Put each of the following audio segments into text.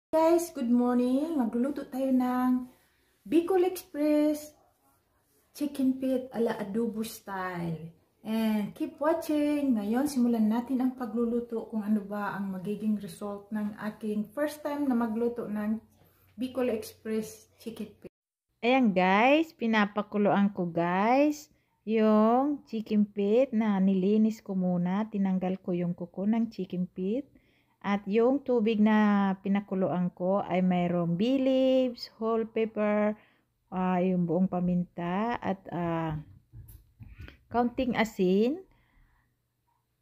Guys, good morning. Magluluto tayo ng Bicol Express chicken feet ala adobo style. And keep watching. Ngayon, simulan natin ang pagluluto kung ano ba ang magiging result ng aking first time na magluto ng Bicol Express chicken feet. Ayan guys, pinapakuluan ko guys yung chicken feet na nilinis ko muna. Tinanggal ko yung kuko ng chicken feet. At yung tubig na pinakuluan ko ay mayroong bay leaves, whole pepper, yung buong paminta at kaunting asin.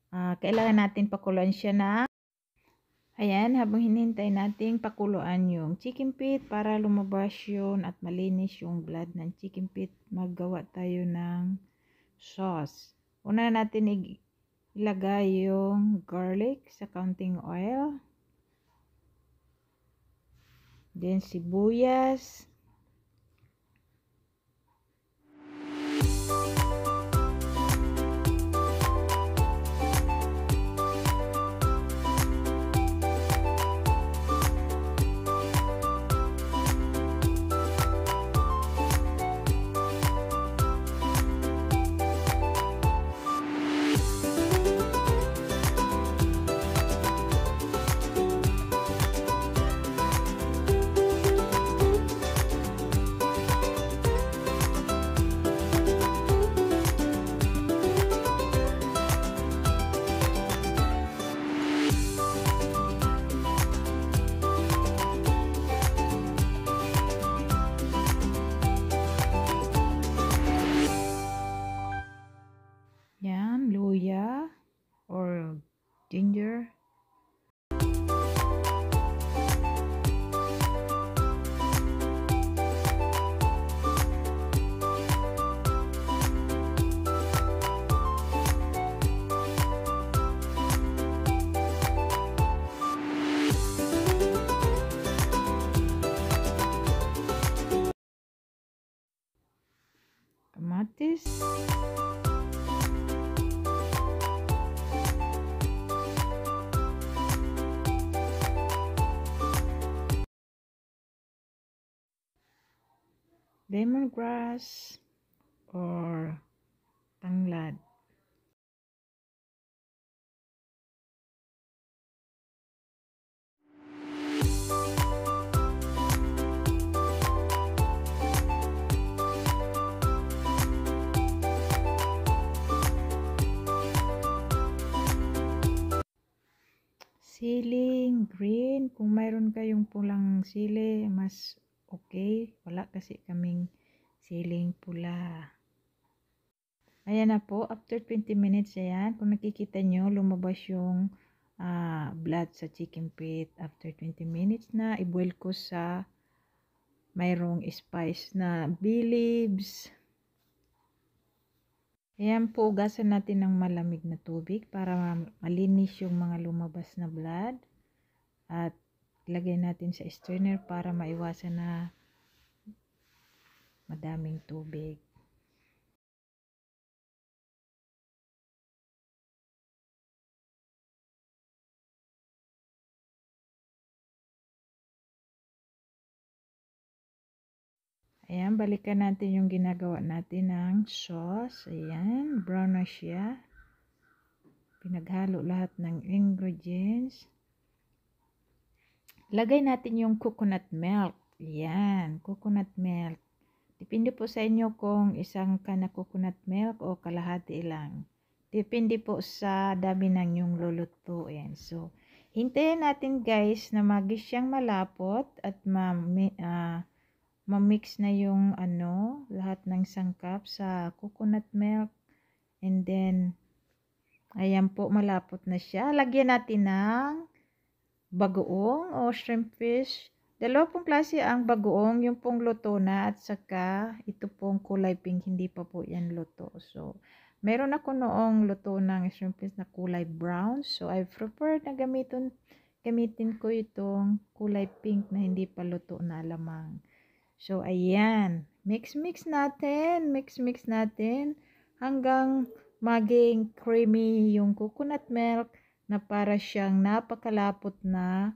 Kailangan natin pakuluan siya na. Ayan, habang hinihintay natin pakuluan yung chicken feet para lumabas yun at malinis yung blood ng chicken feet, maggawa tayo ng sauce. Una natin ilagay yung garlic sa kaunting oil. Then sibuyas. Yan, luya or ginger. Kamatis. Lemongrass or tanglad. Siling green, kung mayroon kayong pulang sili, mas okay. Wala kasi kaming siling pula. Ayan na po, after 20 minutes ayan, kung nakikita nyo, lumabas yung blood sa chicken feet. After 20 minutes na, i-boil ko sa mayroong spice na bay leaves. Ayan po, ugasan natin ng malamig na tubig para malinis yung mga lumabas na blood. At ilagay natin sa strainer para maiwasan na madaming tubig. Ayan, balikan natin yung ginagawa natin ng sauce. Ayan, brown na siya. Pinaghalo lahat ng ingredients. Lagay natin yung coconut milk. Ayan, coconut milk. Depende po sa inyo kung isang can na coconut milk o kalahati lang. Depende po sa dami ng yung lulutuin. So, hintayin natin guys na magis siyang malapot at ma-mix na yung lahat ng sangkap sa coconut milk. And then, ayan po, malapot na siya. Lagyan natin ng bagoong o shrimp fish. Dalawa pong klase ang bagoong, yung pong luto na at saka ito pong kulay pink, hindi pa po yan luto. So, meron ako noong luto ng shrimp fish na kulay brown. So, I prefer na gamitin ko itong kulay pink na hindi pa luto na lamang. So, ayan. Mix natin hanggang maging creamy yung coconut milk na para siyang napakalapot na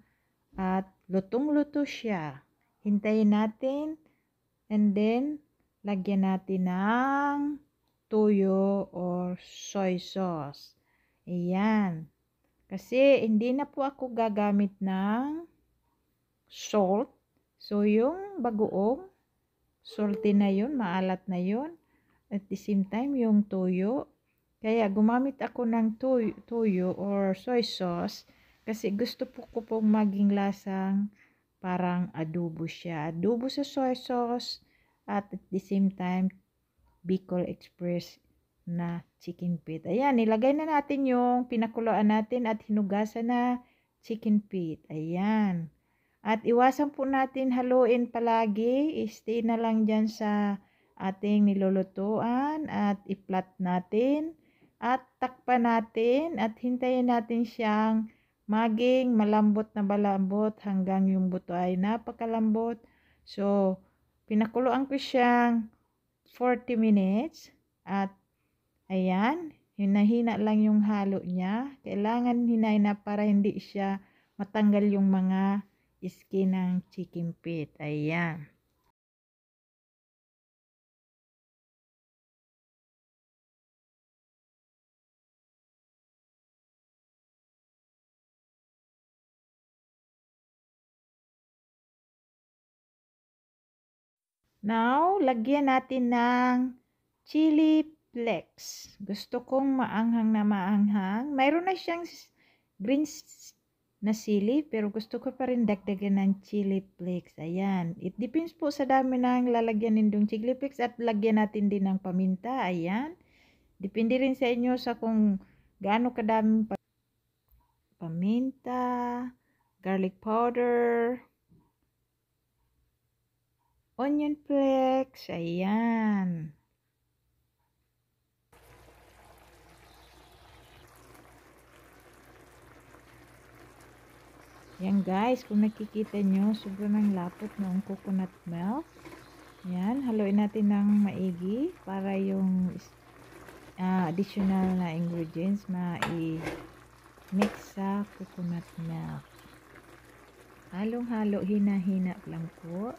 at lutong-luto siya. Hintayin natin and then lagyan natin ng toyo or soy sauce. Ayan. Kasi hindi na po ako gagamit ng salt. So, yung bagoong, salty na yun, maalat na yun. At the same time, yung toyo. Kaya gumamit ako ng toyo or soy sauce kasi gusto ko pong maging lasang parang adobo siya. Adobo sa soy sauce at the same time, Bicol Express na chicken feet. Ayan, nilagay na natin yung pinakuluan natin at hinugasan na chicken feet. Ayan. At iwasan po natin haluin palagi. Stay na lang dyan sa ating nilulutuan at i-flat natin. At takpan natin at hintayin natin siyang maging malambot na balambot hanggang yung buto ay napakalambot. So, pinakuluan ko siyang 40 minutes at ayan, hinahina lang yung halo niya. Kailangan hinahina para hindi siya matanggal yung mga skin ng chicken feet. Ayan. Now, lagyan natin ng chili flakes. Gusto kong maanghang na maanghang. Mayroon na siyang green na sili, pero gusto ko pa rin dagdagan ng chili flakes. Ayan. It depends po sa dami ng lalagyan nindong chili flakes at lagyan natin din ng paminta. Ayan. Depende rin sa inyo sa kung gaano kadaming paminta, garlic powder, onion flakes, ayan. Yan guys, kung nakikita nyo, sobrang lapot ng coconut milk. Yan, haluin natin ng maigi para yung additional na ingredients ma-mix sa coconut milk. Halong-halo, hina-hina lang po.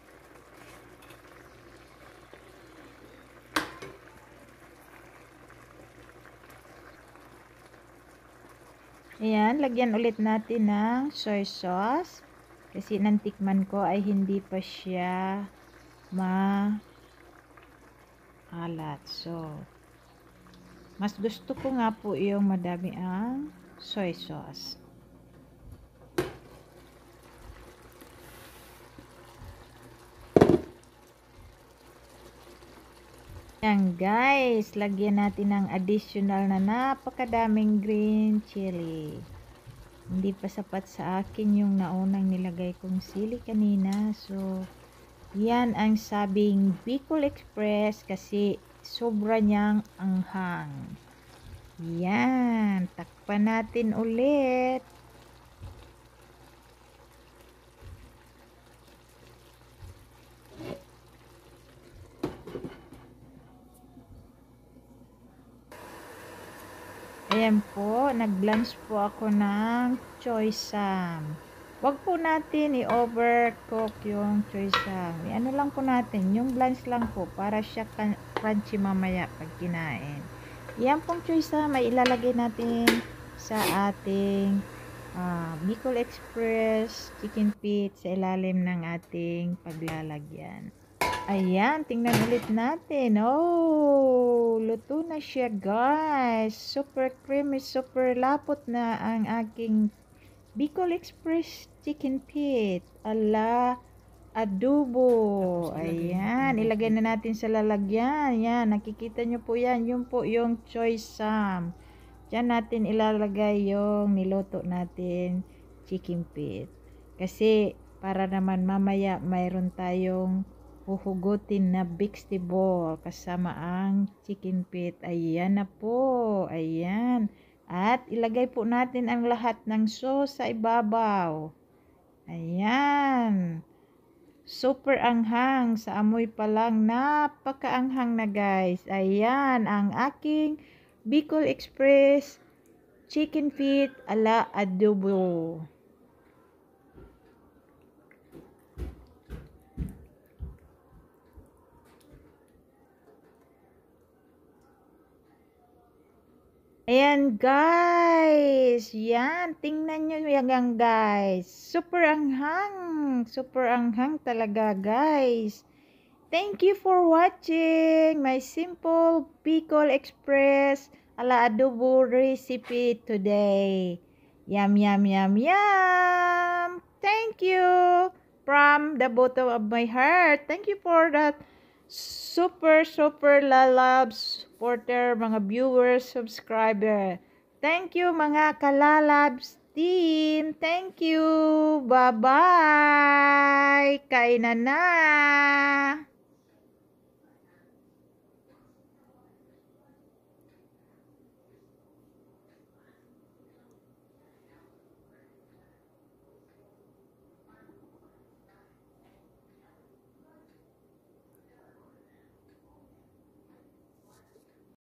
Ayan, lagyan ulit natin ng soy sauce. Kasi nantikman ko ay hindi pa siya maalat. So, mas gusto ko nga po yung madami ang soy sauce. Yan guys, lagyan natin ng additional na napakadaming green chili. Hindi pa sapat sa akin yung naunang nilagay kong sili kanina. So, yan ang sabing Bicol Express kasi sobra niyang anghang. Yan, takpan natin ulit. Ayan po, nag-blanch po ako ng choy sam. Huwag po natin i-overcook yung choy sam. Ano lang po natin, yung blanch lang po para siya crunchy mamaya pag kinain. Yan pong choy sam ay ilalagay natin sa ating Bicol Express chicken feet sa ilalim ng ating paglalagyan. Ayan, tingnan ulit natin. Oh, luto na siya guys. Super creamy, super lapot na ang aking Bicol Express chicken feet ala adobo. Ayan, ilagay na natin sa lalagyan. Yan, nakikita nyo po yan. Yun po yung choy sam. Diyan natin ilalagay yung niluto natin chicken feet. Kasi para naman mamaya mayroon tayong huhugutin na vegetable kasama ang chicken feet. Ayan na po. Ayan. At ilagay po natin ang lahat ng sauce sa ibabaw. Ayan. Super anghang. Sa amoy pa lang, napakaanghang na guys. Ayan ang aking Bicol Express chicken feet ala adobo. Ayan guys, yan, tingnan nyo yan guys, super anghang talaga guys. Thank you for watching my simple Bicol Express ala adobo recipe today. Yum, yum, yum, yum. Thank you from the bottom of my heart. Thank you for that super lalabs supporter, mga viewers, subscriber. Thank you mga kalalabs team. Thank you. Bye-bye. Kainan na.